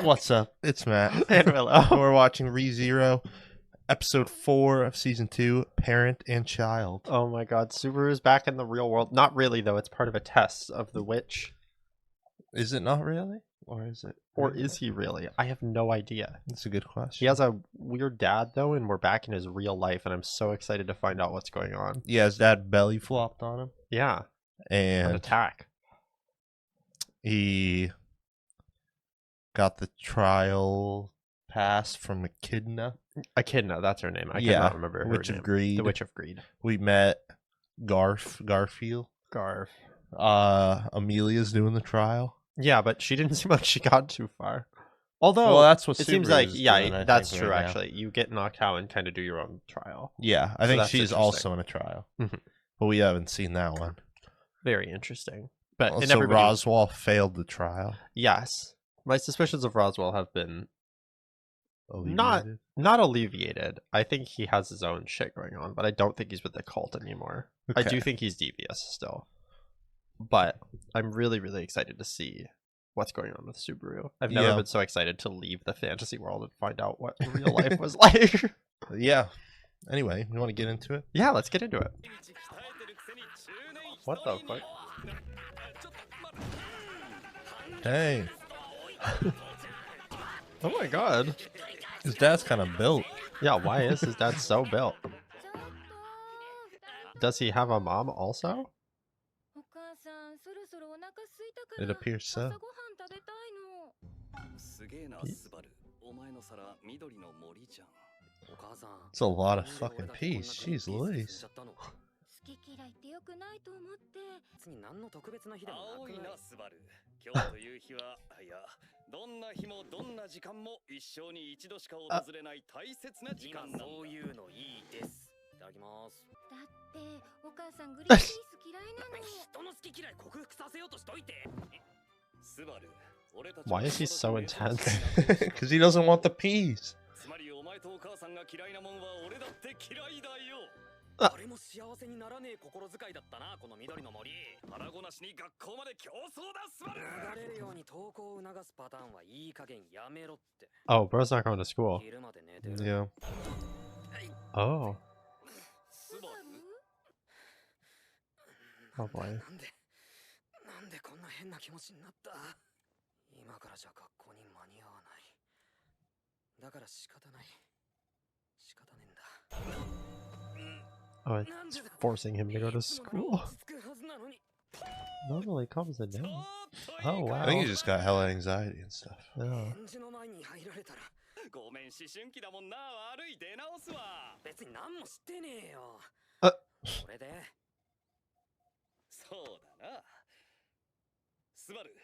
What's up? It's Matt. And Willow. We're watching ReZero, episode 4 of season 2, Parent and Child. Oh my god, Subaru is back in the real world. Not really, though. It's part of a test of the witch. Is it not really? Or is it? Or is he really? I have no idea. That's a good question. He has a weird dad, though, and we're back in his real life, and I'm so excited to find out what's going on. Yeah, his dad belly flopped on him. Yeah. And An attack. he got the trial pass from Echidna. Echidna, that's her name. I cannot remember her Witch name. of Greed. The Witch of Greed. We met Garfield. Garf. Amelia's doing the trial. Yeah, but she didn't seem like she got too far. Although, Well, that's what it seems Subaru like, is yeah, doing, I that's think, true, right now. actually. You get knocked out and kind of do your own trial. Yeah, I So think that's she's interesting. also in a trial. Mhm. But we haven't seen that one. Very interesting. But and Also, everybody, Roswell failed the trial. yes, my suspicions of Roswell have been Alleviated. not alleviated. I think he has his own shit going on, but I don't think he's with the cult anymore. I Okay. do think he's devious still. But I'm really, really excited to see what's going on with Subaru. I've never Yeah. been so excited to leave the fantasy world and find out what real life was like. Yeah. Anyway, you want to get into it? Yeah, let's get into it. What the fuck? Dang. Oh my god. His dad's kind of built. Yeah, why is his dad so built? Does he have a mom also? It appears so. It's a lot of fucking peas. Jeez Louise. 好き嫌いって良くないと思って別に何の特別な日でもなくない。青いなスバル。今日という日はいや、どんな日もどんな時間も一生に一度しか訪れない大切な時間なんだ。そういうのいいです。いただきます。だってお母さんグリーンピース嫌いなの人の好き嫌い克服させようとしといて。スバル、俺たち Why is he so intense? Because he doesn't want the peas. つまりお前とお母さんが嫌いなもんは俺だって嫌いだよ。誰も幸せにならねえ心遣いだったなこの緑の森。腹ごなしに学校まで競争だスバル。流れるように投稿を促すパターンはいい加減やめろって。 Oh, bro's not going to school. 昼まで寝てる。 Yeah. Oh. スバル。 Oh boy. なんでこんな変な気持ちになった。今からじゃ学校に間に合わない。だから仕方ない。仕方ねえんだ。 Oh, it's forcing him to go to school. Normally comes the day. Oh, wow. I think he just got hella anxiety and stuff. Yeah. ごめん思春期だもんな。悪い出直すわ。別に何もしてねえよ。あこれでそうだな。スバル、好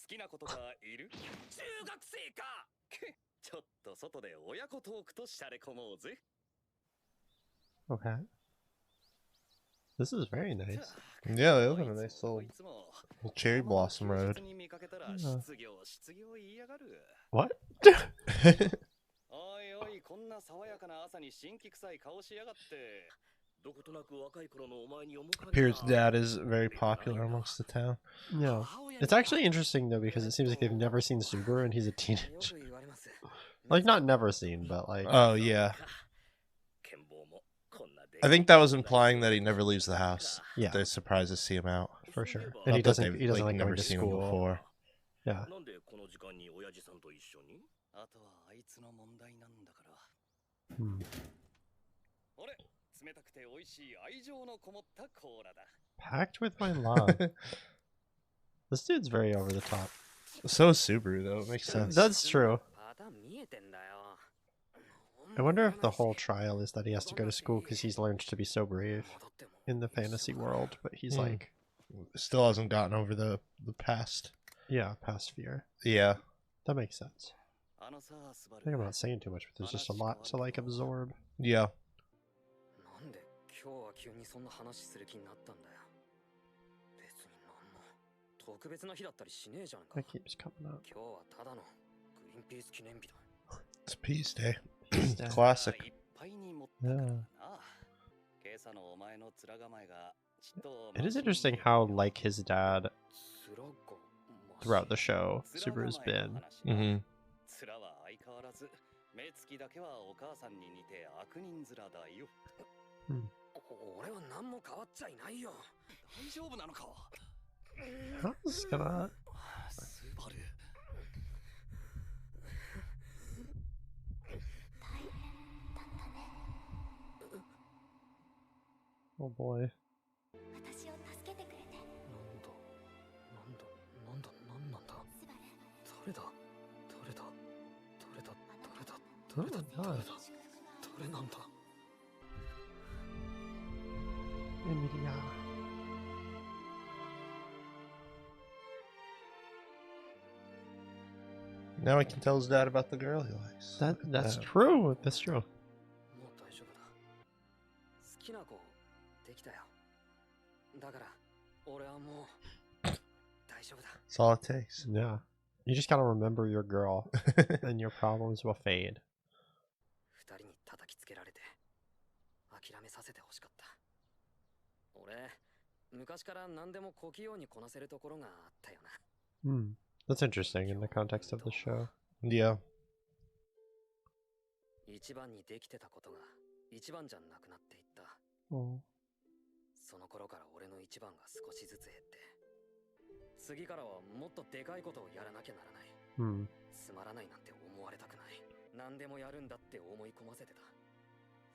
きな子とかいる？中学生か。ちょっと外で親子トークとしゃれ込もうぜ。 Okay. This is very nice. Yeah, they live in a nice little cherry blossom road. What? おいおい、こんな爽やかな朝に新規臭い顔しやがって。どことなく若い頃のお前に面影が。 Appears dad is very popular amongst the town. Yeah. It's actually interesting, though, because it seems like they've never seen Subaru and he's a teenager. Like, not never seen, but like... Oh, yeah. I think that was implying that he never leaves the house. Yeah. They're surprised to see him out. For sure. Not And he that doesn't, they've, he doesn't like never going to seen him school. before. Yeah. なんでこの時間に親父さんと一緒に？あとはあいつの問題なんだから。 Hmm. 俺、冷たくて美味しい愛情のこもったコーラだ。 Packed with my love. This dude's very over the top. So is Subaru, though. It makes sense. That's true. パターン見えてんだよ。 I wonder if the whole trial is that he has to go to school because he's learned to be so brave in the fantasy world, but he's like, Still hasn't gotten over the past. yeah, past fear. Yeah. That makes sense. I think I'm not saying too much, but there's just a lot to like absorb. Yeah. なんで今日は急にそんな話する気になったんだよ。別に何も特別な日だったりしねえじゃんか。 That keeps coming up. 今日はただのグリーンピース記念日だ。 It's Peace Day. Day. Classic. いっぱいに持ったからな。今朝のお前の面構えがちっと。 It is interesting how like his dad throughout the show Subaru's been. Mm-hmm. 面は相変わらず目つきだけはお母さんに似て悪人面だよ。俺は何も変わっちゃいないよ。大丈夫なのか。 How's gonna... スバル。 Oh boy. 私を助けてくれて。なんだ。スバル、誰だ。Oh my god. 誰なんだ。 Emilia. Now he can tell his dad about the girl he likes. That's true. That's true. もう大丈夫だ。好きな子できたよ。だから俺はもう大丈夫だ。 That's all it takes. Yeah. You just gotta remember your girl, and your problems will fade. 二人に叩きつけられて諦めさせてほしかった。俺昔から何でも小器用にこなせるところがあったよな。 That's interesting in the context of the show. Yeah. 一番にできてたことが一番じゃなくなっていった。 Oh. その頃から俺の一番が少しずつ減って、次からはもっとでかいことをやらなきゃならない。つまらないなんて思われたくない。何でもやるんだって思い込ませてた。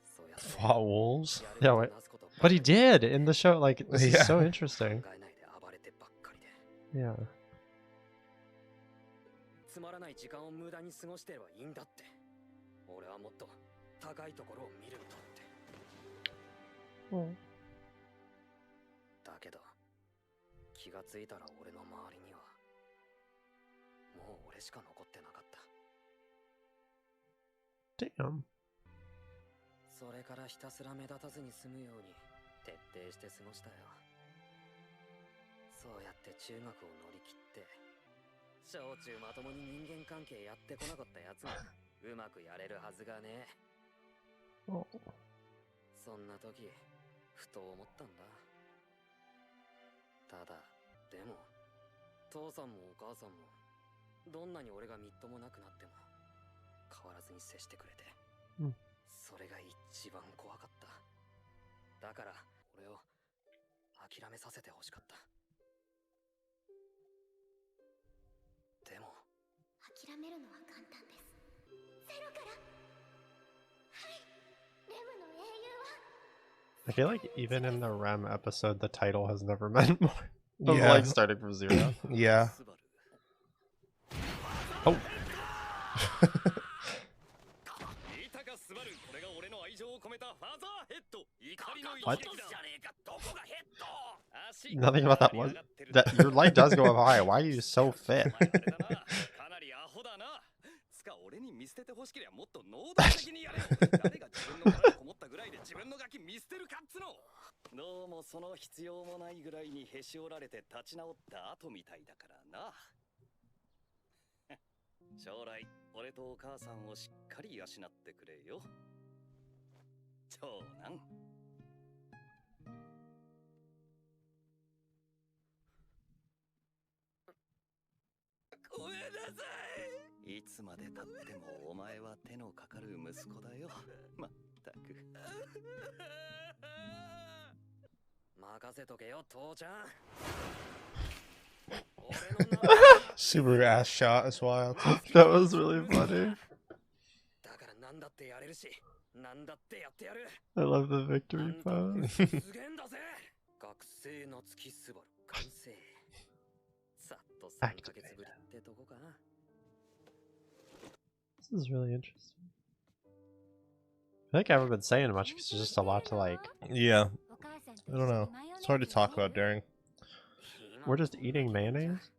そうやって Fought wolves. Yeah, wait. But he did in the show. Like, this is Yeah. so interesting. 考えないで暴れてばっかりで。 Yeah. つまらない時間を無駄に過ごしてればいいんだって。俺はもっと高いところを見るんだって。 Oh. だけど気がついたら俺の周りにはもう俺しか残ってなかった。 Damn. それからひたすら目立たずに済むように徹底して過ごしたよ。そうやって中学を乗り切って小中まともに人間関係やってこなかったやつがうまくやれるはずがねえ。 Oh. そんな時ふと思ったんだ。ただでも父さんもお母さんもどんなに俺がみっともなくなっても変わらずに接してくれて、それが一番怖かった。だから俺を諦めさせてほしかった。でも諦めるのは簡単です。ゼロから。はい。レムの英雄は。 I feel like even in the REM episode, the title has never meant more. Of Yeah. like starting from zero. Yeah. スバル。 Oh. いたかスバル、これが俺の愛情を込めたファザーヘッド。怒りの一 What? 撃だ。じゃねえか、どこがヘッド。 Nothing about that was that your light does go up high. Why are you so fit? かなりアホだな。つか俺に見捨ててほしけりゃもっと能動的にやれよ。誰が自分の殻にこもったぐらいで自分のガキ見捨てるかっつの。どうもその必要もないぐらいにへし折られて立ち直った後みたいだからな。将来俺とお母さんをしっかり養ってくれよ、長男。ごめんなさい。いつまで経ってもお前は手のかかる息子だよ。まったく。任せとけよ父ちゃん。俺の名前 Subaru ass shot is wild. That was really funny. だからなんだってやれるし、なんだってやってやる。 I love the victory なん pose. だってすげえんだぜ。学生夏木スバル完成。さっと3ヶ月ぶりってとこかな。 This is really interesting. I think I haven't been saying much because there's just a lot to like. Yeah. I don't know. It's hard to talk about during. We're just eating mayonnaise?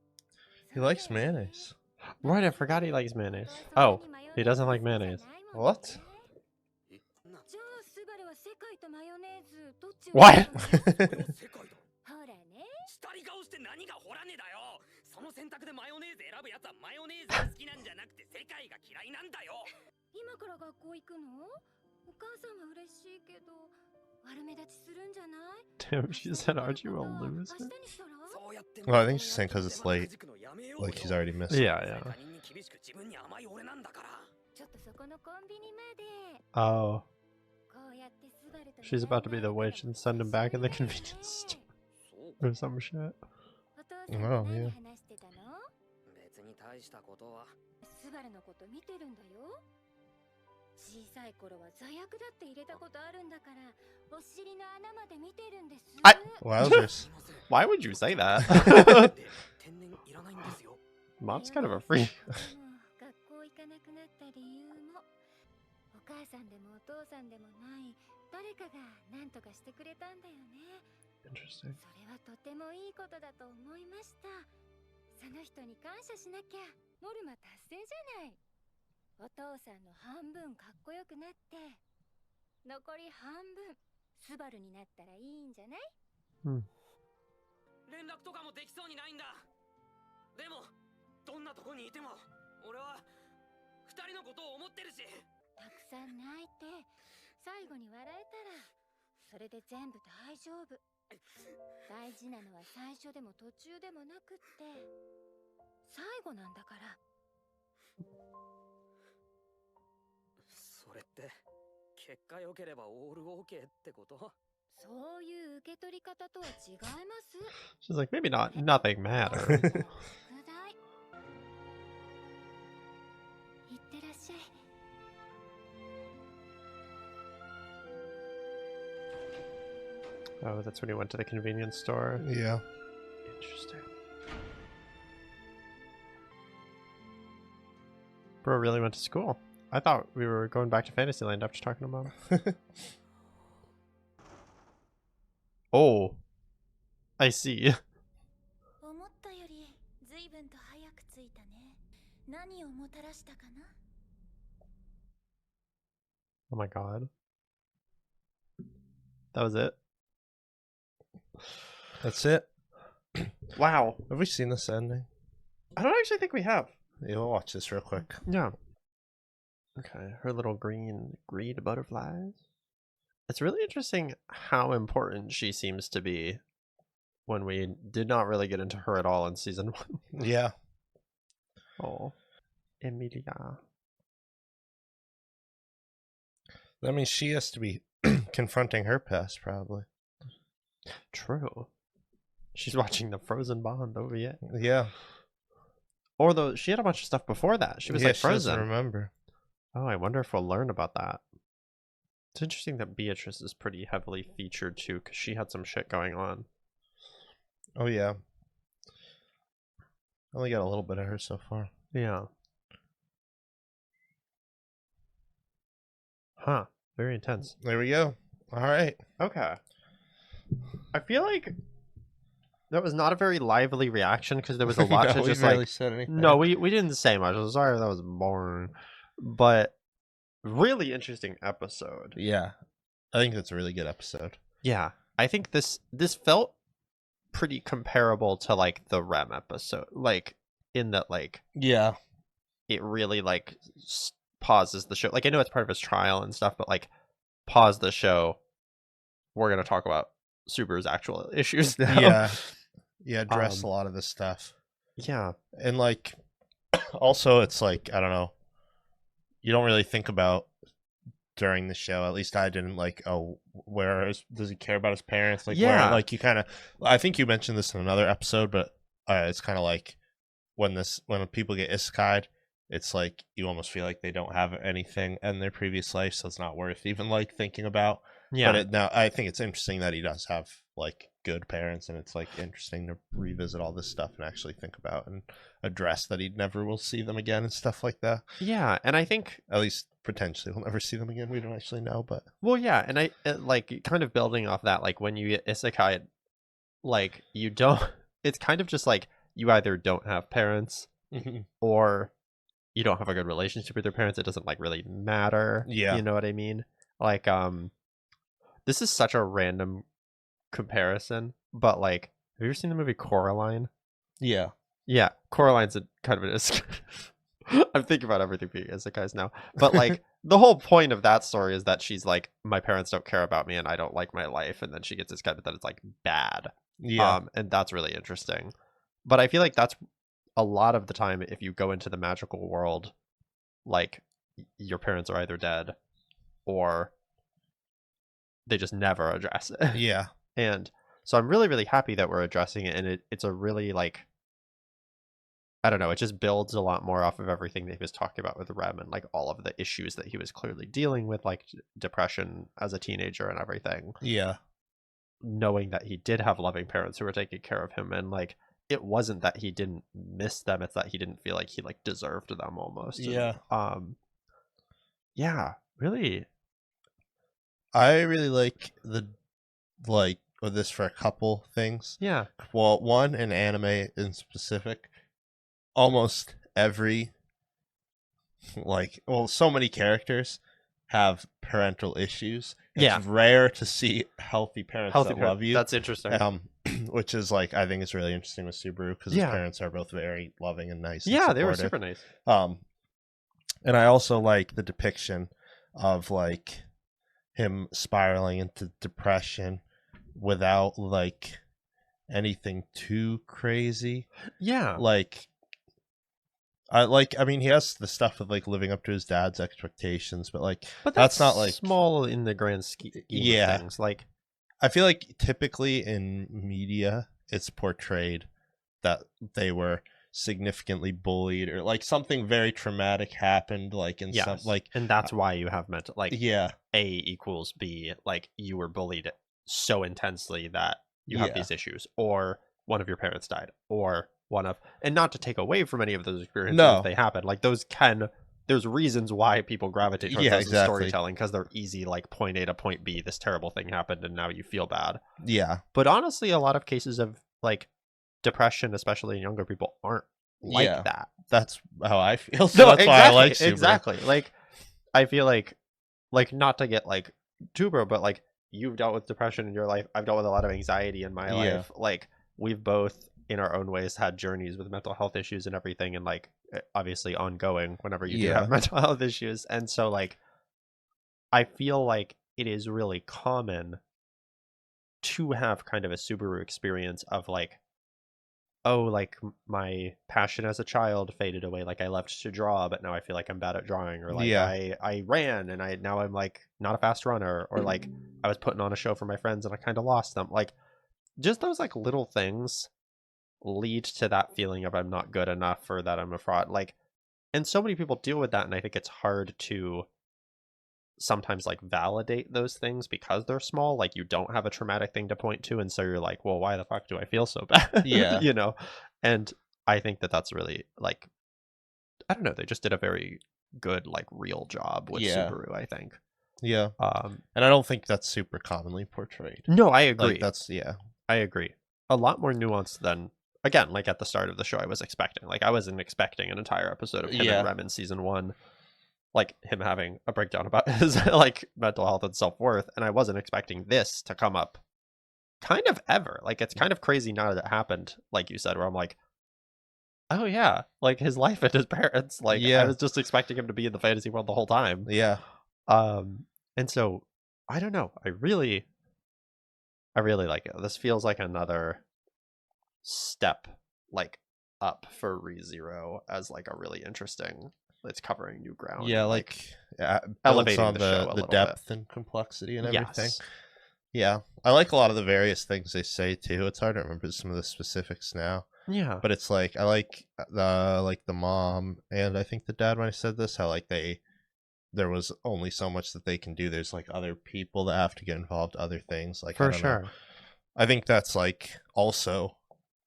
He likes mayonnaise. Right, I forgot he likes mayonnaise. Oh, he doesn't like mayonnaise. What? じゃあスバルは世界とマヨネーズどっちを What? 世界だ。ほらね。下り顔して何がほらねだよ。その選択でマヨネーズ選ぶやつはマヨネーズが好きなんじゃなくて世界が嫌いなんだよ。今から学校行くの？お母さんは嬉しいけど、悪目立ちするんじゃない？ Damn, she said Archie will lose it. 明日にしたら？ そうやって Well, I think she's saying 'cause it's late. Like he's already missed it. Yeah, yeah. 他人に厳しく自分に甘い俺なんだから。ちょっとそこのコンビニまで。 Oh, こうやってスバルと she's about to be the witch and send him back in the convenience store そう or some shit. お父さんと何話してたの？別に大したことは。スバルのこと見てるんだよ。小さい頃は座薬だって入れたことあるんだから、お尻の穴まで見てるんです。あ Wowzers. Why would you say that? 天然いらないんですよ。 Mom's kind of a freak. でも学校行かなくなった理由も、お母さんでもお父さんでもない誰かが何とかしてくれたんだよね。 Interesting. それはとてもいいことだと思いました。その人に感謝しなきゃ。ノルマ達成じゃない。お父さんの半分かっこよくなって、残り半分スバルになったらいいんじゃない？連絡とかもできそうにないんだ。でもどんなとこにいても俺は二人のことを思ってるし。たくさん泣いて最後に笑えたらそれで全部大丈夫。大事なのは最初でも途中でもなくって最後なんだから。それって結果良ければオールオーケーってこと？そういう受け取り方とは違います。 She's like, maybe not. Nothing matters. 宿題。いってらっしゃい。 Oh, that's when he went to the convenience store. Yeah. Interesting. Bro really went to school. I thought we were going back to Fantasyland after talking to Mom. Oh, I see. 思ったより随分と早く着いたね。何をもたらしたかな？ Oh my god. That was it? That's it. Wow. Have we seen this ending? I don't actually think we have. Yeah, we'll watch this real quick. Yeah. Okay, her little green greed butterflies. It's really interesting how important she seems to be when we did not really get into her at all in season 1. Yeah. Oh, Emilia. That means she has to be confronting her past, probably. True. She's watching the Frozen Bond OVA. Yeah. Or though she had a bunch of stuff before that. She was like she doesn't Frozen. remember. Oh, I wonder if we'll learn about that. It's interesting that Beatrice is pretty heavily featured too, because she had some shit going on. Oh, yeah. I only got a little bit of her so far. Yeah. Huh. Very intense. There we go. All right. Okay. I feel like that was not a very lively reaction because there was a lot No, to we just barely like. said anything. No, we didn't say much. I'm sorry that was boring, but really interesting episode. Yeah. I think that's a really good episode. Yeah, I think this felt pretty comparable to like the REM episode, like in that like Yeah. it really like pauses the show. Like I know it's part of his trial and stuff, but like pause the show. We're gonna talk about Subaru's actual issues now. Yeah. Yeah, address a lot of this stuff. Yeah. And like also it's like, I don't know, you don't really think about during the show, at least I didn't, like, oh, does he care about his parents? Like, Yeah. where, like, you kind of, I think you mentioned this in another episode, but it's kind of like when people get isekai'd, it's like you almost feel like they don't have anything in their previous life, so it's not worth even like thinking about. Yeah. But now I think it's interesting that he does have like good parents, and it's like interesting to revisit all this stuff and actually think about and address that he never will see them again and stuff like that. Yeah, and I think At least potentially we'll never see them again. We don't actually know, but well, yeah, and like kind of building off that, like when you get isekai, like you don't. It's kind of just like you either don't have parents or you don't have a good relationship with your parents. It doesn't like really matter. Yeah. You know what I mean? Like this is such a random comparison, but like, have you ever seen the movie Coraline? yeah. Yeah, Coraline's a kind of an I'm thinking about everything being isekais now. But like the whole point of that story is that she's like, my parents don't care about me and I don't like my life, and then she gets this guy, but then it's like bad. Yeah. And that's really interesting. But I feel like that's a lot of the time if you go into the magical world, like your parents are either dead or they just never address it. Yeah. And so I'm really, really happy that we're addressing it, and it's a really like, I don't know, it just builds a lot more off of everything that he was talking about with Rem and like all of the issues that he was clearly dealing with, like depression as a teenager and everything. Yeah. Knowing that he did have loving parents who were taking care of him, and like it wasn't that he didn't miss them, it's that he didn't feel like he like deserved them almost. Yeah. And, yeah, really. I really like with this for a couple things. Yeah. Well, one, in anime in specific, almost every so many characters have parental issues. It's rare to see healthy parents that love you. That's interesting. Which is like, I think is really interesting with Subaru because his parents are both very loving and nice. Yeah, and they were super nice. And I also like the depiction of like him spiraling into depression without like anything too crazy. Yeah. I mean, he has the stuff of like living up to his dad's expectations, but that's not like small in the grand scheme of things. Like, I feel like typically in media, it's portrayed that they were significantly bullied or like something very traumatic happened, like in some like, and that's why you have mental A A equals B, like you were bullied so intensely that you have these issues, or one of your parents died, or and not to take away from any of those experiences if they happen, like there's reasons why people gravitate towards those in storytelling, because they're easy, like point A to point B, this terrible thing happened and now you feel bad. But honestly, a lot of cases of like depression, especially in younger people, aren't like that. That's how I feel. So that's why I like Subaru. Exactly. Like I feel like not to get like too bro, but like you've dealt with depression in your life. I've dealt with a lot of anxiety in my life. Like we've both in our own ways had journeys with mental health issues and everything, and like obviously ongoing whenever you do have mental health issues. And so like I feel like it is really common to have kind of a Subaru experience of like, oh, like my passion as a child faded away, like I loved to draw but now I feel like I'm bad at drawing, or like I ran and now I'm like not a fast runner, or like I was putting on a show for my friends and I kind of lost them. Like just those like little things lead to that feeling of I'm not good enough or that I'm a fraud. Like, and so many people deal with that, and I think it's hard to sometimes like validate those things because they're small. Like you don't have a traumatic thing to point to, and so you're like, well, why the fuck do I feel so bad? You know. And I think that that's really like, I don't know, they just did a very good like real job with Subaru, I think. And I don't think that's super commonly portrayed. No, I agree. Like, I agree. A lot more nuanced than, again, like at the start of the show I was expecting. Like I wasn't expecting an entire episode of him and Rem in season 1, like him having a breakdown about his like mental health and self-worth, and I wasn't expecting this to come up kind of ever. Like it's kind of crazy now that it happened, like you said, where I'm like, oh yeah, like his life and his parents, like I was just expecting him to be in the fantasy world the whole time. And so I don't know, I really like it. This feels like another step like up for ReZero as like a really interesting, it's covering new ground. Like elevating on the show the depth and complexity and everything. I like a lot of the various things they say too. It's hard to remember some of the specifics now. But it's like I like the mom, and I think the dad might have said this, how like there was only so much that they can do. There's like other people that have to get involved, other things. Like for sure. I think that's like also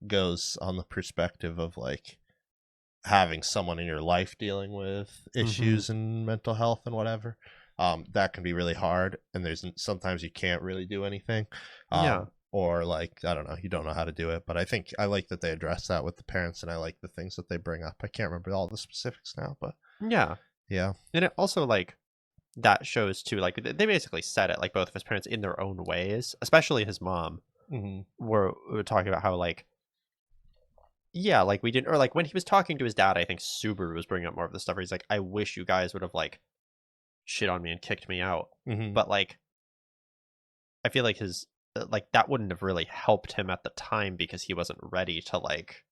goes on the perspective of like having someone in your life dealing with issues and mental health and whatever. That can be really hard, and sometimes you can't really do anything. Or like, I don't know, you don't know how to do it. But I think I like that they address that with the parents, and I like the things that they bring up. I can't remember all the specifics now, but and it also like that shows too, like they basically said it, like both of his parents in their own ways, especially his mom, were talking about how like Yeah, like we didn't, or like when he was talking to his dad, I think Subaru was bringing up more of the stuff where he's like, I wish you guys would have like shit on me and kicked me out. But like, I feel like his, like that wouldn't have really helped him at the time because he wasn't ready to like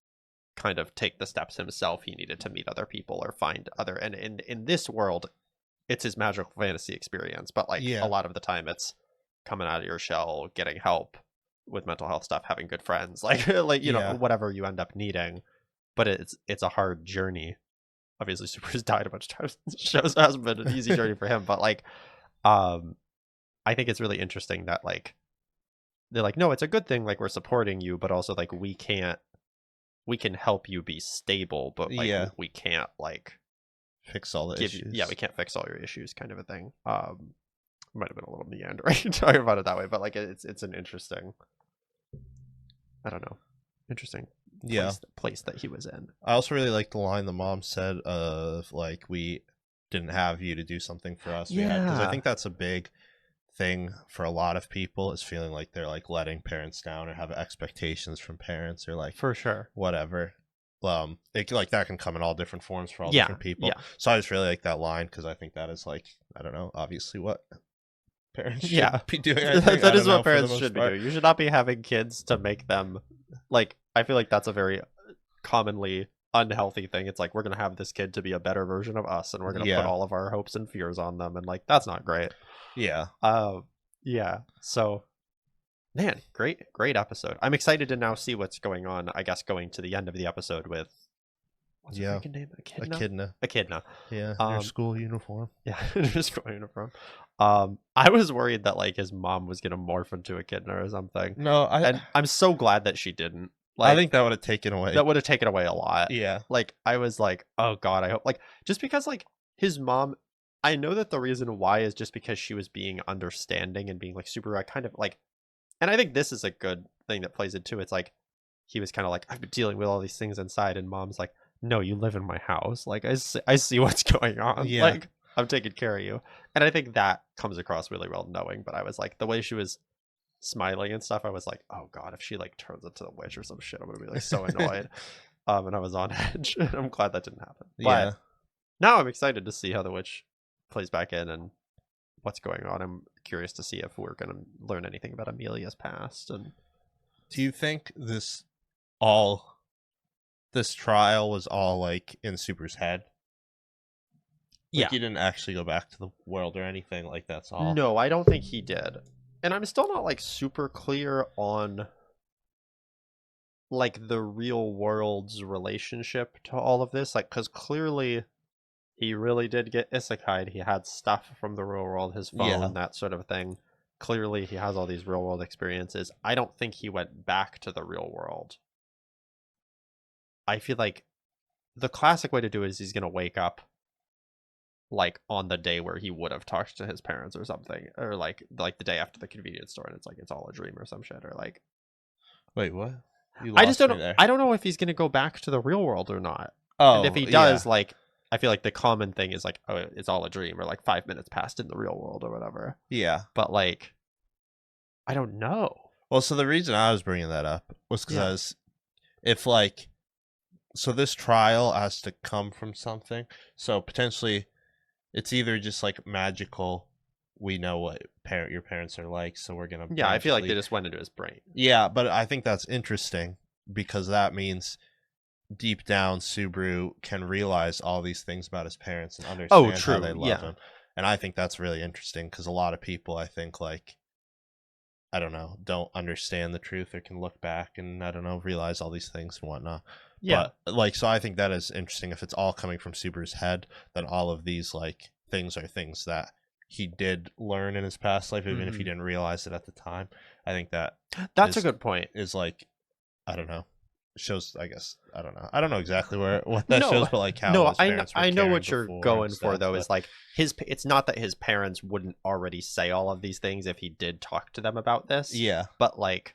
kind of take the steps himself. He needed to meet other people or find other, and in this world, it's his magical fantasy experience. But like a lot of the time it's coming out of your shell, getting help with mental health stuff, having good friends, like you know, whatever you end up needing. But it's a hard journey. Obviously Super's died a bunch of times. Shows hasn't been an easy journey for him, but like I think it's really interesting that like they're like, no, it's a good thing, like we're supporting you, but also like we can help you be stable, but like we can't like fix all the issues. We can't fix all your issues, kind of a thing. Might have been a little meandering talking about it that way, but like it's an interesting, I don't know, interesting place that he was in. I also really like the line the mom said of like, we didn't have you to do something for us. Because I think that's a big thing for a lot of people, is feeling like they're like letting parents down or have expectations from parents, or like for sure whatever. It, like that can come in all different forms for all different people. So I just really like that line, because I think that is like, I don't know, obviously what parents should be doing. That is what parents should be doing. You should not be having kids to make them like, I feel like that's a very commonly unhealthy thing. It's like, we're gonna have this kid to be a better version of us, and we're gonna put all of our hopes and fears on them, and like that's not great. So man, great episode. I'm excited to now see what's going on, I guess, going to the end of the episode with what's her freaking name? Echidna. Yeah, your school uniform. Yeah, your school uniform. I was worried that like his mom was gonna morph into Echidna or something. No, and I'm so glad that she didn't. Like, I think that would have taken away. That would have taken away a lot. Yeah. Like I was like, oh god, I hope, like, just because like his mom, I know that the reason why is just because she was being understanding and being like super, I kind of like, and I think this is a good thing that plays into it. It's like he was kind of like, I've been dealing with all these things inside, and mom's like, no, you live in my house. Like I see what's going on. Yeah. Like I'm taking care of you. And I think that comes across really well knowing, but I was like, the way she was smiling and stuff, I was like, oh god, if she like turns into the witch or some shit, I'm gonna be like so annoyed. And I was on edge. I'm glad that didn't happen. But now I'm excited to see how the witch plays back in and what's going on. I'm curious to see if we're gonna learn anything about Amelia's past. And do you think this trial was all like in Super's head? Like, he didn't actually go back to the world or anything, like that's all? No, I don't think he did. And I'm still not like super clear on like the real world's relationship to all of this, like, because clearly he really did get isekai'd. He had stuff from the real world, his phone, that sort of thing. Clearly he has all these real world experiences. I don't think he went back to the real world. I feel like the classic way to do it is he's gonna wake up like on the day where he would have talked to his parents or something, or like the day after the convenience store, and it's like it's all a dream or some shit, or like, wait, what? I just don't know. I don't know if he's gonna go back to the real world or not. Oh, and if he does, like, I feel like the common thing is like, oh, it's all a dream, or like 5 minutes passed in the real world or whatever. Yeah, but like, I don't know. Well, so the reason I was bringing that up was because if like, so this trial has to come from something, so potentially it's either just like magical, we know what your parents are like, so we're gonna I feel like they just went into his brain. Yeah, but I think that's interesting because that means deep down Subaru can realize all these things about his parents and understand how they love him. And I think that's really interesting because a lot of people, I think, like, I don't know, don't understand the truth or can look back and, I don't know, realize all these things and whatnot. Yeah. But, like, so I think that is interesting. If it's all coming from Subaru's head, then all of these, like, things are things that he did learn in his past life, even if he didn't realize it at the time. I think that's a good point. Is like, I don't know, shows, I guess, I don't know exactly what that shows, but like how his parents were I know what you're going stuff, for though, is like it's not that his parents wouldn't already say all of these things if he did talk to them about this. Yeah. But like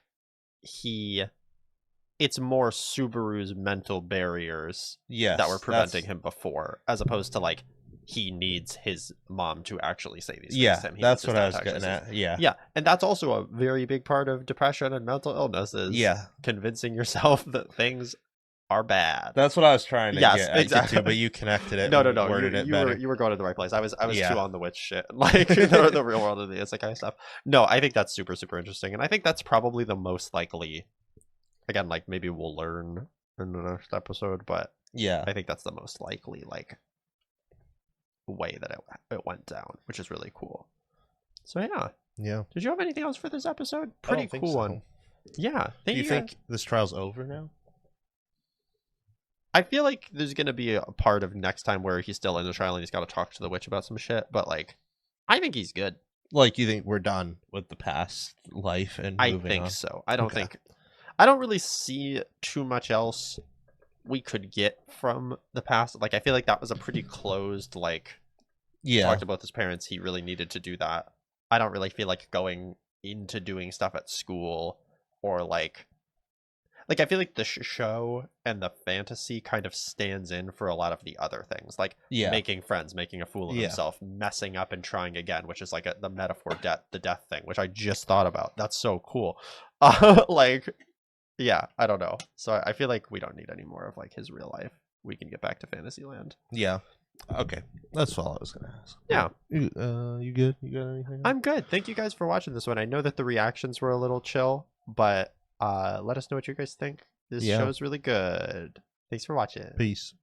it's more Subaru's mental barriers that were preventing him before, as opposed to like he needs his mom to actually say these things to him. That's what I was getting at. Yeah. And that's also a very big part of depression and mental illness is convincing yourself that things are bad. That's what I was trying to Yes, get exactly. to, but you connected it. No, and no, no. Worded it better. You were going to the right place. I was Yeah. too on the witch shit, like the real world of the isekai stuff. No, I think that's super super interesting, and I think that's probably the most likely. Again, like maybe we'll learn in the next episode, but Yeah. I think that's the most likely like way that it went down, which is really cool. So yeah. Yeah. Did you have anything else for this episode? I Pretty don't think cool so. one. Yeah. Do you think this trial's over now? I feel like there's gonna be a part of next time where he's still in the trial and he's got to talk to the witch about some shit. But like, I think he's good. Like, you think we're done with the past life and moving I think on? so. I don't really see too much else we could get from the past. Like, I feel like that was a pretty closed. Like, Yeah. talked about his parents. He really needed to do that. I don't really feel like going into doing stuff at school or like I feel like the show and the fantasy kind of stands in for a lot of the other things, like Yeah. making friends, making a fool of Yeah. himself, messing up and trying again, which is like the metaphor the death thing, which I just thought about. That's so cool. Like, yeah, I don't know. So I feel like we don't need any more of like his real life. We can get back to Fantasyland. Yeah. Okay. That's all I was gonna ask. Yeah. You good? You got anything else? I'm good. Thank you guys for watching this one. I know that the reactions were a little chill, but let us know what you guys think. This Yeah. show's really good. Thanks for watching. Peace.